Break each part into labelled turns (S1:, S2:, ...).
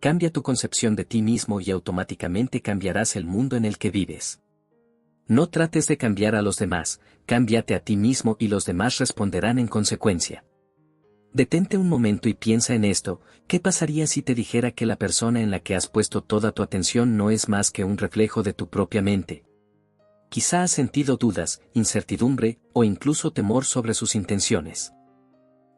S1: Cambia tu concepción de ti mismo y automáticamente cambiarás el mundo en el que vives. No trates de cambiar a los demás, cámbiate a ti mismo y los demás responderán en consecuencia. Detente un momento y piensa en esto: ¿qué pasaría si te dijera que la persona en la que has puesto toda tu atención no es más que un reflejo de tu propia mente? Quizá has sentido dudas, incertidumbre, o incluso temor sobre sus intenciones.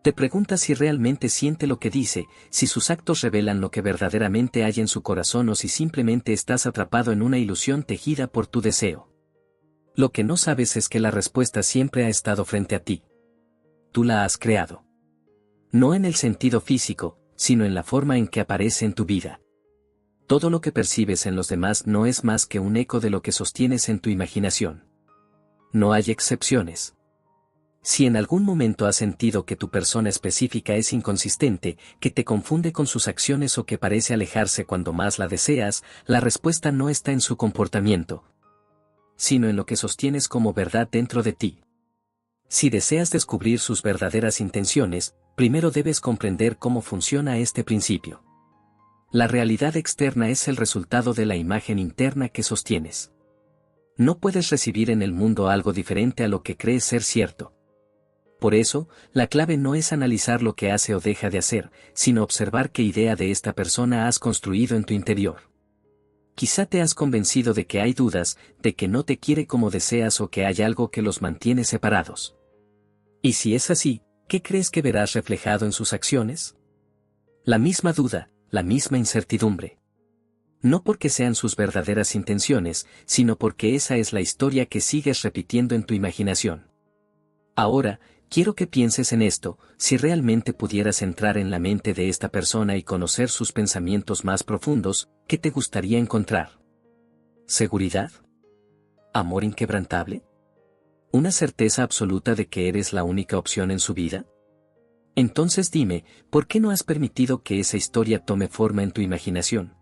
S1: Te preguntas si realmente siente lo que dice, si sus actos revelan lo que verdaderamente hay en su corazón o si simplemente estás atrapado en una ilusión tejida por tu deseo. Lo que no sabes es que la respuesta siempre ha estado frente a ti. Tú la has creado. No en el sentido físico, sino en la forma en que aparece en tu vida. Todo lo que percibes en los demás no es más que un eco de lo que sostienes en tu imaginación. No hay excepciones. Si en algún momento has sentido que tu persona específica es inconsistente, que te confunde con sus acciones o que parece alejarse cuando más la deseas, la respuesta no está en su comportamiento, sino en lo que sostienes como verdad dentro de ti. Si deseas descubrir sus verdaderas intenciones, primero debes comprender cómo funciona este principio. La realidad externa es el resultado de la imagen interna que sostienes. No puedes recibir en el mundo algo diferente a lo que crees ser cierto. Por eso, la clave no es analizar lo que hace o deja de hacer, sino observar qué idea de esta persona has construido en tu interior. Quizá te has convencido de que hay dudas, de que no te quiere como deseas o que hay algo que los mantiene separados. Y si es así, ¿qué crees que verás reflejado en sus acciones? La misma duda, la misma incertidumbre. No porque sean sus verdaderas intenciones, sino porque esa es la historia que sigues repitiendo en tu imaginación. Ahora, quiero que pienses en esto: si realmente pudieras entrar en la mente de esta persona y conocer sus pensamientos más profundos, ¿qué te gustaría encontrar? ¿Seguridad? ¿Amor inquebrantable? ¿Una certeza absoluta de que eres la única opción en su vida? Entonces dime, ¿por qué no has permitido que esa historia tome forma en tu imaginación?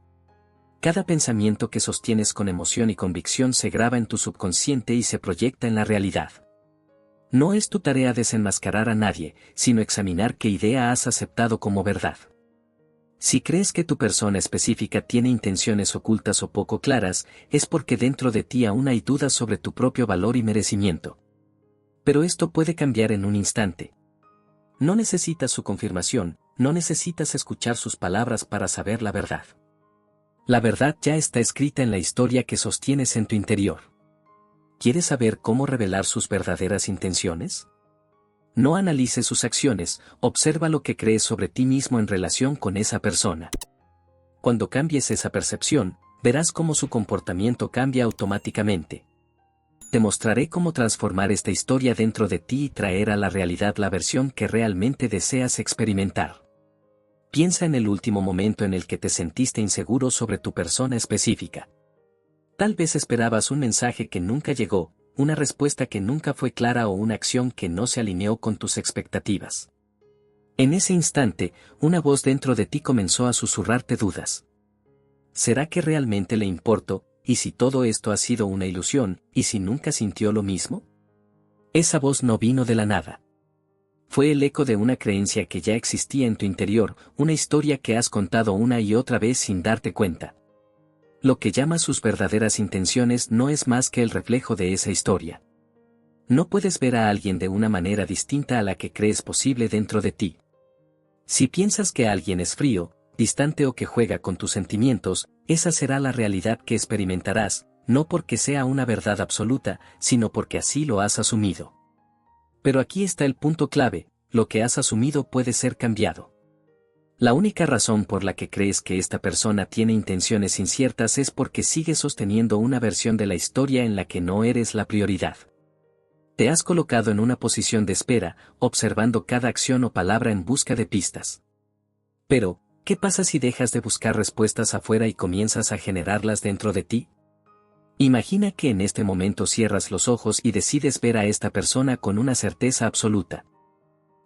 S1: Cada pensamiento que sostienes con emoción y convicción se graba en tu subconsciente y se proyecta en la realidad. No es tu tarea desenmascarar a nadie, sino examinar qué idea has aceptado como verdad. Si crees que tu persona específica tiene intenciones ocultas o poco claras, es porque dentro de ti aún hay dudas sobre tu propio valor y merecimiento. Pero esto puede cambiar en un instante. No necesitas su confirmación, no necesitas escuchar sus palabras para saber la verdad. La verdad ya está escrita en la historia que sostienes en tu interior. ¿Quieres saber cómo revelar sus verdaderas intenciones? No analices sus acciones, observa lo que crees sobre ti mismo en relación con esa persona. Cuando cambies esa percepción, verás cómo su comportamiento cambia automáticamente. Te mostraré cómo transformar esta historia dentro de ti y traer a la realidad la versión que realmente deseas experimentar. Piensa en el último momento en el que te sentiste inseguro sobre tu persona específica. Tal vez esperabas un mensaje que nunca llegó, una respuesta que nunca fue clara o una acción que no se alineó con tus expectativas. En ese instante, una voz dentro de ti comenzó a susurrarte dudas. ¿Será que realmente le importo? ¿Y si todo esto ha sido una ilusión? ¿Y si nunca sintió lo mismo? Esa voz no vino de la nada. Fue el eco de una creencia que ya existía en tu interior, una historia que has contado una y otra vez sin darte cuenta. Lo que llamas sus verdaderas intenciones no es más que el reflejo de esa historia. No puedes ver a alguien de una manera distinta a la que crees posible dentro de ti. Si piensas que alguien es frío, distante o que juega con tus sentimientos, esa será la realidad que experimentarás, no porque sea una verdad absoluta, sino porque así lo has asumido. Pero aquí está el punto clave: lo que has asumido puede ser cambiado. La única razón por la que crees que esta persona tiene intenciones inciertas es porque sigues sosteniendo una versión de la historia en la que no eres la prioridad. Te has colocado en una posición de espera, observando cada acción o palabra en busca de pistas. Pero, ¿qué pasa si dejas de buscar respuestas afuera y comienzas a generarlas dentro de ti? Imagina que en este momento cierras los ojos y decides ver a esta persona con una certeza absoluta.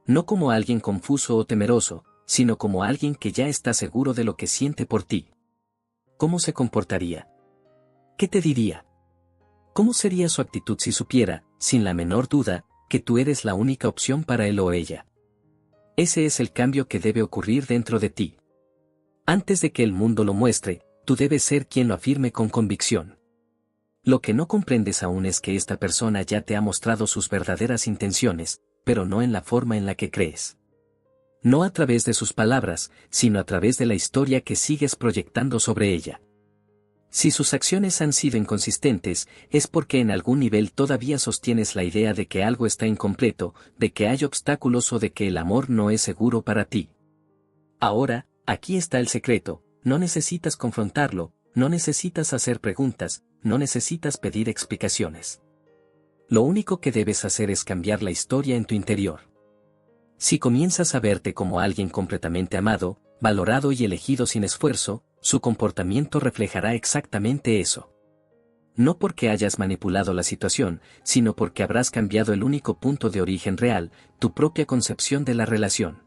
S1: No como alguien confuso o temeroso, sino como alguien que ya está seguro de lo que siente por ti. ¿Cómo se comportaría? ¿Qué te diría? ¿Cómo sería su actitud si supiera, sin la menor duda, que tú eres la única opción para él o ella? Ese es el cambio que debe ocurrir dentro de ti. Antes de que el mundo lo muestre, tú debes ser quien lo afirme con convicción. Lo que no comprendes aún es que esta persona ya te ha mostrado sus verdaderas intenciones, pero no en la forma en la que crees. No a través de sus palabras, sino a través de la historia que sigues proyectando sobre ella. Si sus acciones han sido inconsistentes, es porque en algún nivel todavía sostienes la idea de que algo está incompleto, de que hay obstáculos o de que el amor no es seguro para ti. Ahora, aquí está el secreto: no necesitas confrontarlo, no necesitas hacer preguntas, no necesitas pedir explicaciones. Lo único que debes hacer es cambiar la historia en tu interior. Si comienzas a verte como alguien completamente amado, valorado y elegido sin esfuerzo, su comportamiento reflejará exactamente eso. No porque hayas manipulado la situación, sino porque habrás cambiado el único punto de origen real, tu propia concepción de la relación.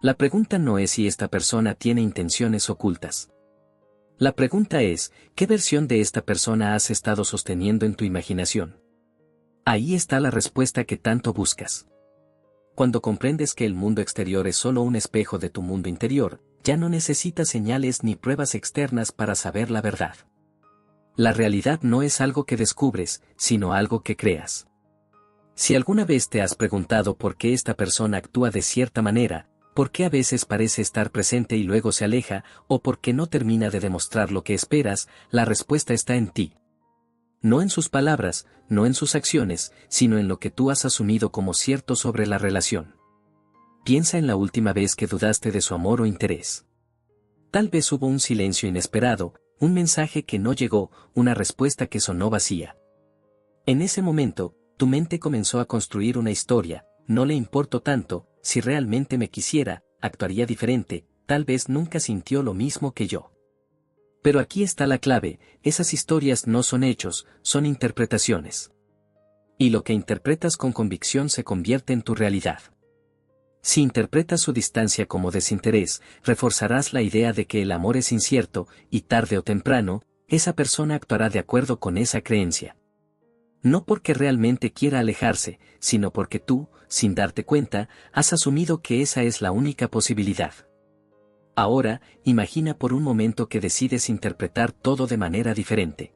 S1: La pregunta no es si esta persona tiene intenciones ocultas. La pregunta es, ¿qué versión de esta persona has estado sosteniendo en tu imaginación? Ahí está la respuesta que tanto buscas. Cuando comprendes que el mundo exterior es solo un espejo de tu mundo interior, ya no necesitas señales ni pruebas externas para saber la verdad. La realidad no es algo que descubres, sino algo que creas. Si alguna vez te has preguntado por qué esta persona actúa de cierta manera, por qué a veces parece estar presente y luego se aleja, o por qué no termina de demostrar lo que esperas, la respuesta está en ti. No en sus palabras, no en sus acciones, sino en lo que tú has asumido como cierto sobre la relación. Piensa en la última vez que dudaste de su amor o interés. Tal vez hubo un silencio inesperado, un mensaje que no llegó, una respuesta que sonó vacía. En ese momento, tu mente comenzó a construir una historia: no le importo tanto, si realmente me quisiera, actuaría diferente, tal vez nunca sintió lo mismo que yo. Pero aquí está la clave: esas historias no son hechos, son interpretaciones. Y lo que interpretas con convicción se convierte en tu realidad. Si interpretas su distancia como desinterés, reforzarás la idea de que el amor es incierto, y tarde o temprano, esa persona actuará de acuerdo con esa creencia. No porque realmente quiera alejarse, sino porque tú, sin darte cuenta, has asumido que esa es la única posibilidad. Ahora, imagina por un momento que decides interpretar todo de manera diferente.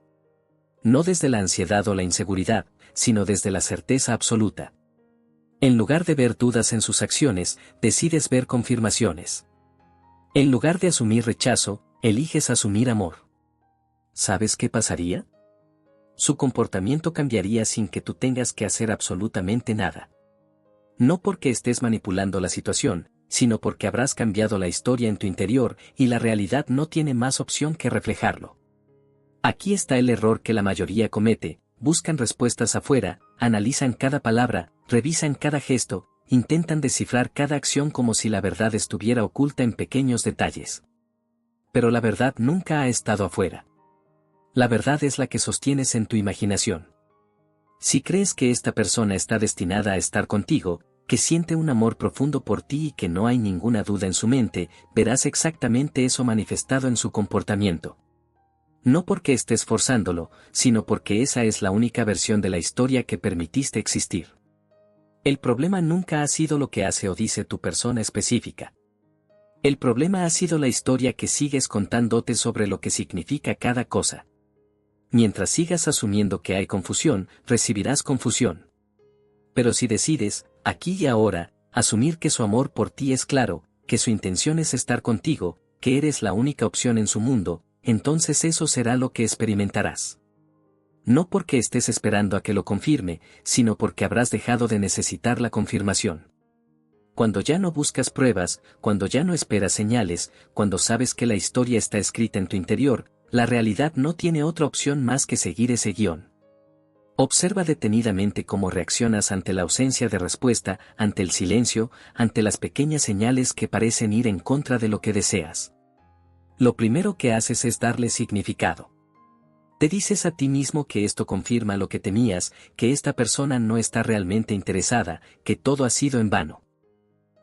S1: No desde la ansiedad o la inseguridad, sino desde la certeza absoluta. En lugar de ver dudas en sus acciones, decides ver confirmaciones. En lugar de asumir rechazo, eliges asumir amor. ¿Sabes qué pasaría? Su comportamiento cambiaría sin que tú tengas que hacer absolutamente nada. No porque estés manipulando la situación, sino porque habrás cambiado la historia en tu interior y la realidad no tiene más opción que reflejarlo. Aquí está el error que la mayoría comete: buscan respuestas afuera, analizan cada palabra, revisan cada gesto, intentan descifrar cada acción como si la verdad estuviera oculta en pequeños detalles. Pero la verdad nunca ha estado afuera. La verdad es la que sostienes en tu imaginación. Si crees que esta persona está destinada a estar contigo, que siente un amor profundo por ti y que no hay ninguna duda en su mente, verás exactamente eso manifestado en su comportamiento. No porque estés forzándolo, sino porque esa es la única versión de la historia que permitiste existir. El problema nunca ha sido lo que hace o dice tu persona específica. El problema ha sido la historia que sigues contándote sobre lo que significa cada cosa. Mientras sigas asumiendo que hay confusión, recibirás confusión. Pero si decides, aquí y ahora, asumir que su amor por ti es claro, que su intención es estar contigo, que eres la única opción en su mundo, entonces eso será lo que experimentarás. No porque estés esperando a que lo confirme, sino porque habrás dejado de necesitar la confirmación. Cuando ya no buscas pruebas, cuando ya no esperas señales, cuando sabes que la historia está escrita en tu interior, la realidad no tiene otra opción más que seguir ese guión. Observa detenidamente cómo reaccionas ante la ausencia de respuesta, ante el silencio, ante las pequeñas señales que parecen ir en contra de lo que deseas. Lo primero que haces es darle significado. Te dices a ti mismo que esto confirma lo que temías, que esta persona no está realmente interesada, que todo ha sido en vano.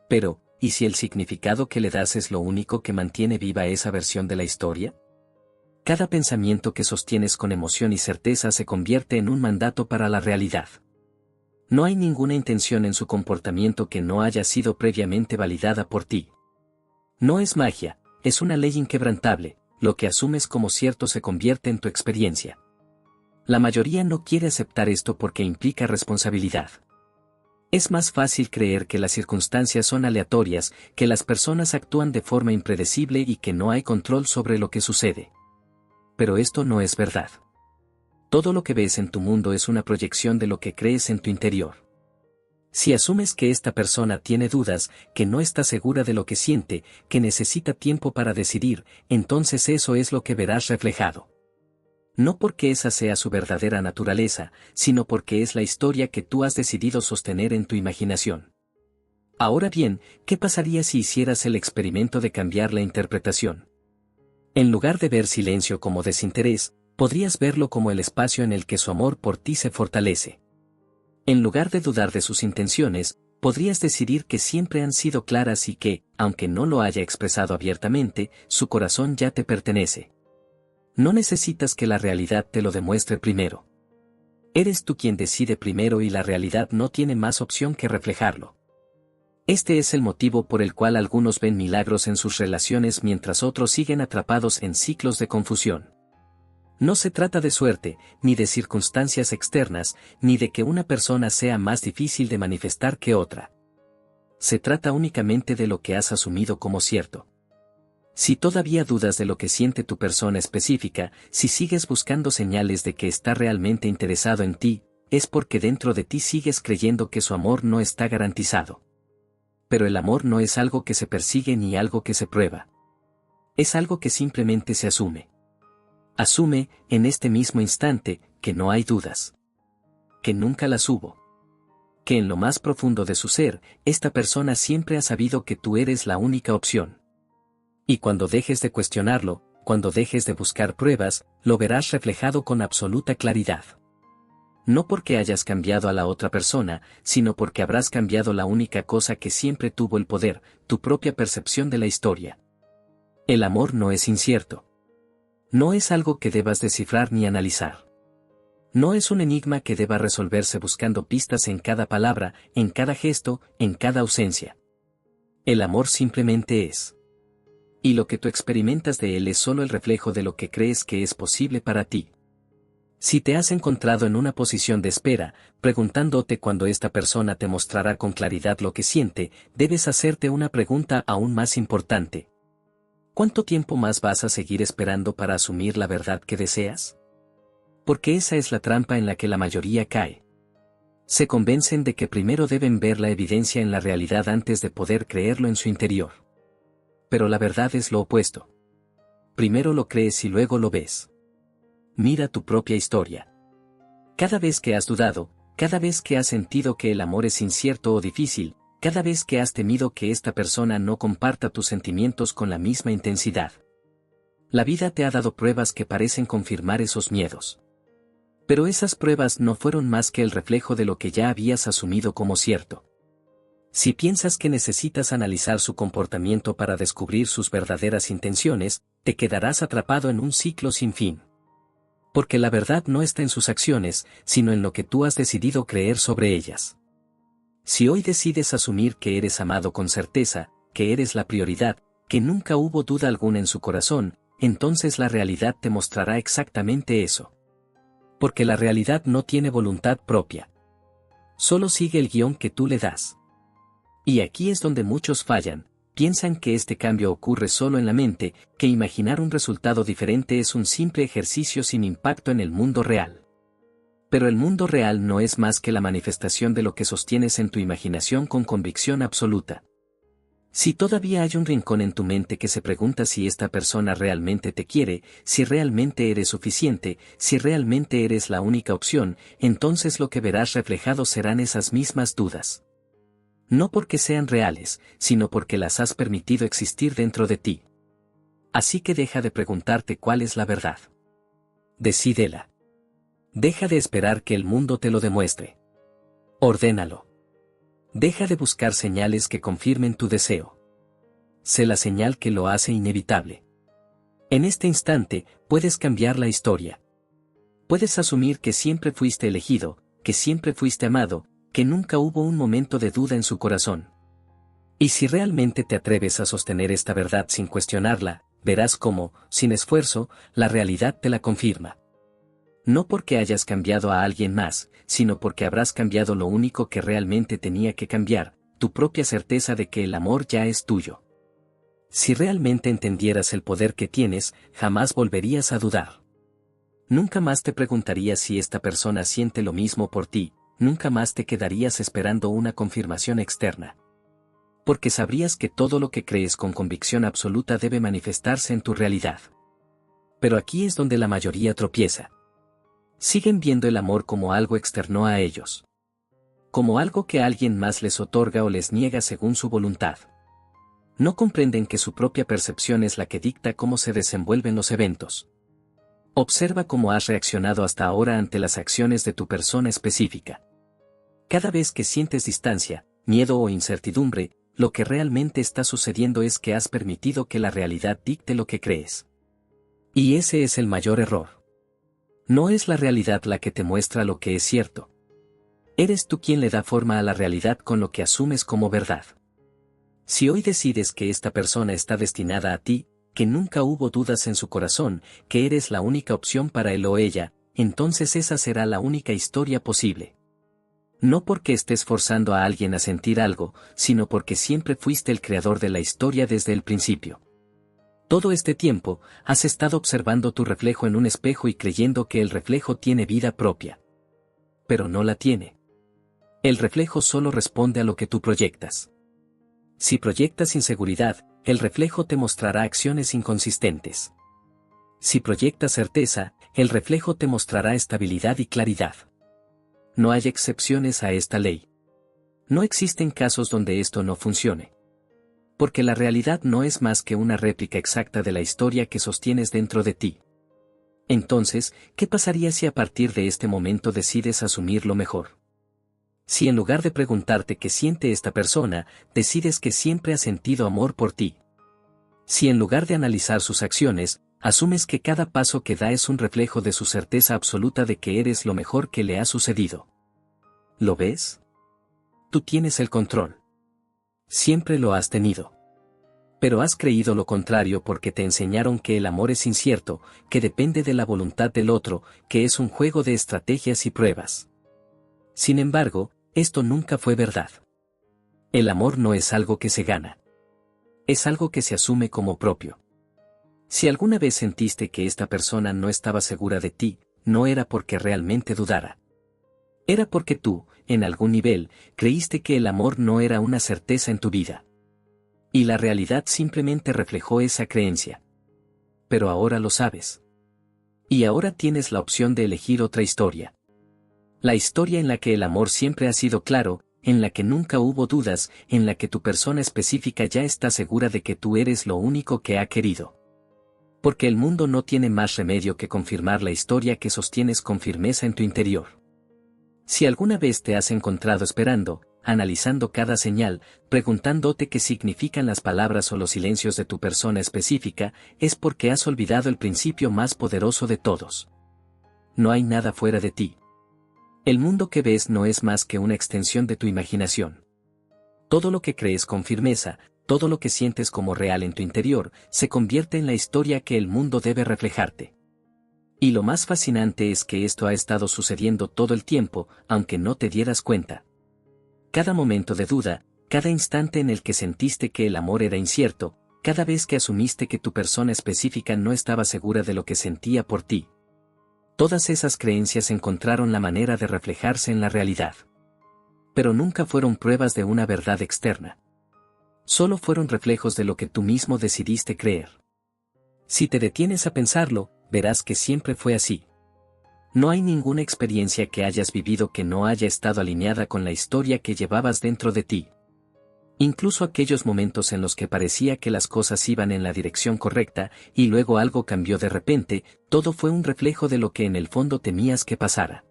S1: Pero, ¿y si el significado que le das es lo único que mantiene viva esa versión de la historia? Cada pensamiento que sostienes con emoción y certeza se convierte en un mandato para la realidad. No hay ninguna intención en su comportamiento que no haya sido previamente validada por ti. No es magia, es una ley inquebrantable, lo que asumes como cierto se convierte en tu experiencia. La mayoría no quiere aceptar esto porque implica responsabilidad. Es más fácil creer que las circunstancias son aleatorias, que las personas actúan de forma impredecible y que no hay control sobre lo que sucede. Pero esto no es verdad. Todo lo que ves en tu mundo es una proyección de lo que crees en tu interior. Si asumes que esta persona tiene dudas, que no está segura de lo que siente, que necesita tiempo para decidir, entonces eso es lo que verás reflejado. No porque esa sea su verdadera naturaleza, sino porque es la historia que tú has decidido sostener en tu imaginación. Ahora bien, ¿qué pasaría si hicieras el experimento de cambiar la interpretación? En lugar de ver silencio como desinterés, podrías verlo como el espacio en el que su amor por ti se fortalece. En lugar de dudar de sus intenciones, podrías decidir que siempre han sido claras y que, aunque no lo haya expresado abiertamente, su corazón ya te pertenece. No necesitas que la realidad te lo demuestre primero. Eres tú quien decide primero y la realidad no tiene más opción que reflejarlo. Este es el motivo por el cual algunos ven milagros en sus relaciones mientras otros siguen atrapados en ciclos de confusión. No se trata de suerte, ni de circunstancias externas, ni de que una persona sea más difícil de manifestar que otra. Se trata únicamente de lo que has asumido como cierto. Si todavía dudas de lo que siente tu persona específica, si sigues buscando señales de que está realmente interesado en ti, es porque dentro de ti sigues creyendo que su amor no está garantizado. Pero el amor no es algo que se persigue ni algo que se prueba. Es algo que simplemente se asume. Asume, en este mismo instante, que no hay dudas. Que nunca las hubo. Que en lo más profundo de su ser, esta persona siempre ha sabido que tú eres la única opción. Y cuando dejes de cuestionarlo, cuando dejes de buscar pruebas, lo verás reflejado con absoluta claridad. No porque hayas cambiado a la otra persona, sino porque habrás cambiado la única cosa que siempre tuvo el poder, tu propia percepción de la historia. El amor no es incierto. No es algo que debas descifrar ni analizar. No es un enigma que deba resolverse buscando pistas en cada palabra, en cada gesto, en cada ausencia. El amor simplemente es. Y lo que tú experimentas de él es solo el reflejo de lo que crees que es posible para ti. Si te has encontrado en una posición de espera, preguntándote cuándo esta persona te mostrará con claridad lo que siente, debes hacerte una pregunta aún más importante. ¿Cuánto tiempo más vas a seguir esperando para asumir la verdad que deseas? Porque esa es la trampa en la que la mayoría cae. Se convencen de que primero deben ver la evidencia en la realidad antes de poder creerlo en su interior. Pero la verdad es lo opuesto. Primero lo crees y luego lo ves. Mira tu propia historia. Cada vez que has dudado, cada vez que has sentido que el amor es incierto o difícil, cada vez que has temido que esta persona no comparta tus sentimientos con la misma intensidad. La vida te ha dado pruebas que parecen confirmar esos miedos. Pero esas pruebas no fueron más que el reflejo de lo que ya habías asumido como cierto. Si piensas que necesitas analizar su comportamiento para descubrir sus verdaderas intenciones, te quedarás atrapado en un ciclo sin fin. Porque la verdad no está en sus acciones, sino en lo que tú has decidido creer sobre ellas. Si hoy decides asumir que eres amado con certeza, que eres la prioridad, que nunca hubo duda alguna en su corazón, entonces la realidad te mostrará exactamente eso. Porque la realidad no tiene voluntad propia. Solo sigue el guión que tú le das. Y aquí es donde muchos fallan, piensan que este cambio ocurre solo en la mente, que imaginar un resultado diferente es un simple ejercicio sin impacto en el mundo real. Pero el mundo real no es más que la manifestación de lo que sostienes en tu imaginación con convicción absoluta. Si todavía hay un rincón en tu mente que se pregunta si esta persona realmente te quiere, si realmente eres suficiente, si realmente eres la única opción, entonces lo que verás reflejado serán esas mismas dudas. No porque sean reales, sino porque las has permitido existir dentro de ti. Así que deja de preguntarte cuál es la verdad. Decídela. Deja de esperar que el mundo te lo demuestre. Ordénalo. Deja de buscar señales que confirmen tu deseo. Sé la señal que lo hace inevitable. En este instante, puedes cambiar la historia. Puedes asumir que siempre fuiste elegido, que siempre fuiste amado, que nunca hubo un momento de duda en su corazón. Y si realmente te atreves a sostener esta verdad sin cuestionarla, verás cómo, sin esfuerzo, la realidad te la confirma. No porque hayas cambiado a alguien más, sino porque habrás cambiado lo único que realmente tenía que cambiar, tu propia certeza de que el amor ya es tuyo. Si realmente entendieras el poder que tienes, jamás volverías a dudar. Nunca más te preguntarías si esta persona siente lo mismo por ti, nunca más te quedarías esperando una confirmación externa. Porque sabrías que todo lo que crees con convicción absoluta debe manifestarse en tu realidad. Pero aquí es donde la mayoría tropieza. Siguen viendo el amor como algo externo a ellos. Como algo que alguien más les otorga o les niega según su voluntad. No comprenden que su propia percepción es la que dicta cómo se desenvuelven los eventos. Observa cómo has reaccionado hasta ahora ante las acciones de tu persona específica. Cada vez que sientes distancia, miedo o incertidumbre, lo que realmente está sucediendo es que has permitido que la realidad dicte lo que crees. Y ese es el mayor error. No es la realidad la que te muestra lo que es cierto. Eres tú quien le da forma a la realidad con lo que asumes como verdad. Si hoy decides que esta persona está destinada a ti, que nunca hubo dudas en su corazón, que eres la única opción para él o ella, entonces esa será la única historia posible. No porque estés forzando a alguien a sentir algo, sino porque siempre fuiste el creador de la historia desde el principio. Todo este tiempo, has estado observando tu reflejo en un espejo y creyendo que el reflejo tiene vida propia. Pero no la tiene. El reflejo solo responde a lo que tú proyectas. Si proyectas inseguridad, el reflejo te mostrará acciones inconsistentes. Si proyectas certeza, el reflejo te mostrará estabilidad y claridad. No hay excepciones a esta ley. No existen casos donde esto no funcione. Porque la realidad no es más que una réplica exacta de la historia que sostienes dentro de ti. Entonces, ¿qué pasaría si a partir de este momento decides asumir lo mejor? Si en lugar de preguntarte qué siente esta persona, decides que siempre ha sentido amor por ti. Si en lugar de analizar sus acciones, asumes que cada paso que da es un reflejo de su certeza absoluta de que eres lo mejor que le ha sucedido. ¿Lo ves? Tú tienes el control. Siempre lo has tenido. Pero has creído lo contrario porque te enseñaron que el amor es incierto, que depende de la voluntad del otro, que es un juego de estrategias y pruebas. Sin embargo, esto nunca fue verdad. El amor no es algo que se gana. Es algo que se asume como propio. Si alguna vez sentiste que esta persona no estaba segura de ti, no era porque realmente dudara. Era porque tú, en algún nivel, creíste que el amor no era una certeza en tu vida. Y la realidad simplemente reflejó esa creencia. Pero ahora lo sabes. Y ahora tienes la opción de elegir otra historia. La historia en la que el amor siempre ha sido claro, en la que nunca hubo dudas, en la que tu persona específica ya está segura de que tú eres lo único que ha querido. Porque el mundo no tiene más remedio que confirmar la historia que sostienes con firmeza en tu interior. Si alguna vez te has encontrado esperando, analizando cada señal, preguntándote qué significan las palabras o los silencios de tu persona específica, es porque has olvidado el principio más poderoso de todos. No hay nada fuera de ti. El mundo que ves no es más que una extensión de tu imaginación. Todo lo que crees con firmeza, todo lo que sientes como real en tu interior, se convierte en la historia que el mundo debe reflejarte. Y lo más fascinante es que esto ha estado sucediendo todo el tiempo, aunque no te dieras cuenta. Cada momento de duda, cada instante en el que sentiste que el amor era incierto, cada vez que asumiste que tu persona específica no estaba segura de lo que sentía por ti. Todas esas creencias encontraron la manera de reflejarse en la realidad. Pero nunca fueron pruebas de una verdad externa. Solo fueron reflejos de lo que tú mismo decidiste creer. Si te detienes a pensarlo, verás que siempre fue así. No hay ninguna experiencia que hayas vivido que no haya estado alineada con la historia que llevabas dentro de ti. Incluso aquellos momentos en los que parecía que las cosas iban en la dirección correcta, y luego algo cambió de repente, todo fue un reflejo de lo que en el fondo temías que pasara.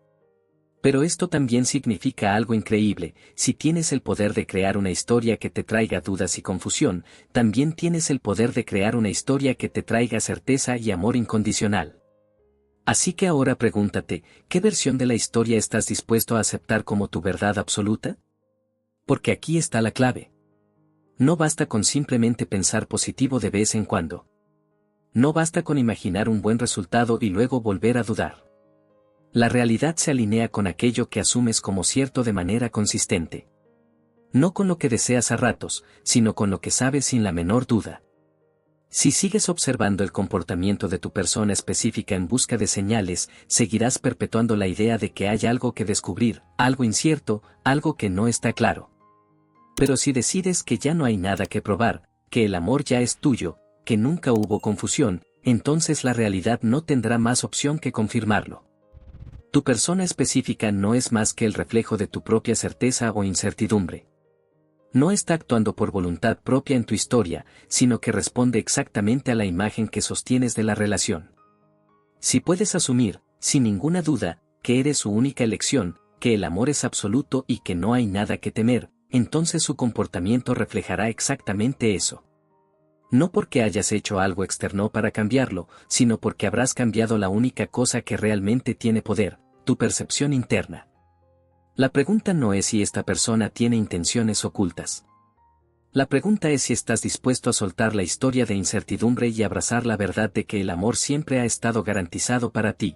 S1: Pero esto también significa algo increíble: si tienes el poder de crear una historia que te traiga dudas y confusión, también tienes el poder de crear una historia que te traiga certeza y amor incondicional. Así que ahora pregúntate, ¿qué versión de la historia estás dispuesto a aceptar como tu verdad absoluta? Porque aquí está la clave. No basta con simplemente pensar positivo de vez en cuando. No basta con imaginar un buen resultado y luego volver a dudar. La realidad se alinea con aquello que asumes como cierto de manera consistente. No con lo que deseas a ratos, sino con lo que sabes sin la menor duda. Si sigues observando el comportamiento de tu persona específica en busca de señales, seguirás perpetuando la idea de que hay algo que descubrir, algo incierto, algo que no está claro. Pero si decides que ya no hay nada que probar, que el amor ya es tuyo, que nunca hubo confusión, entonces la realidad no tendrá más opción que confirmarlo. Tu persona específica no es más que el reflejo de tu propia certeza o incertidumbre. No está actuando por voluntad propia en tu historia, sino que responde exactamente a la imagen que sostienes de la relación. Si puedes asumir, sin ninguna duda, que eres su única elección, que el amor es absoluto y que no hay nada que temer, entonces su comportamiento reflejará exactamente eso. No porque hayas hecho algo externo para cambiarlo, sino porque habrás cambiado la única cosa que realmente tiene poder, tu percepción interna. La pregunta no es si esta persona tiene intenciones ocultas. La pregunta es si estás dispuesto a soltar la historia de incertidumbre y abrazar la verdad de que el amor siempre ha estado garantizado para ti.